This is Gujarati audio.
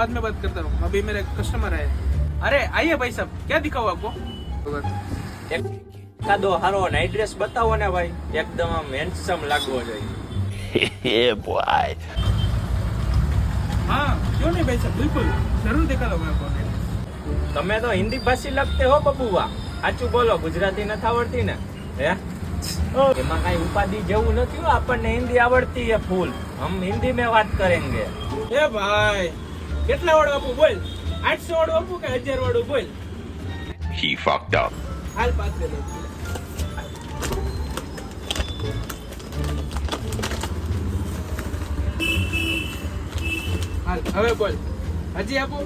बाद में बात करता हूँ, अभी मेरे कस्टमर आए। अरे आइए भाई साहब, क्या दिखाऊं आपको? એકાદો હારો નાઇટ ડ્રેસ બતાવો ને ભાઈ, એકદમ આમ હેન્ડસમ લાગવો જોઈએ. हाँ क्यों नहीं भाई साहब, बिल्कुल जरूर दिखा दो मैं आपको। તમે તો હિન્દી ભાષી લગતે હો બબુઆ, સાચું બોલો, ગુજરાતી નથી આવડતી ને? હે એમાં કઈ ઉપાધિ જેવું નથી હો, આપણને હિન્દી આવડતી है फुल, हम हिंदी में बात करेंगे. ए भाई કેટલા વાળું આપું બોલ? 800 વાળું આપું કે 1000 વાળું બોલ? He fucked up. હાલ પાસ દે. હાલ હવે બોલ, હજી આપું?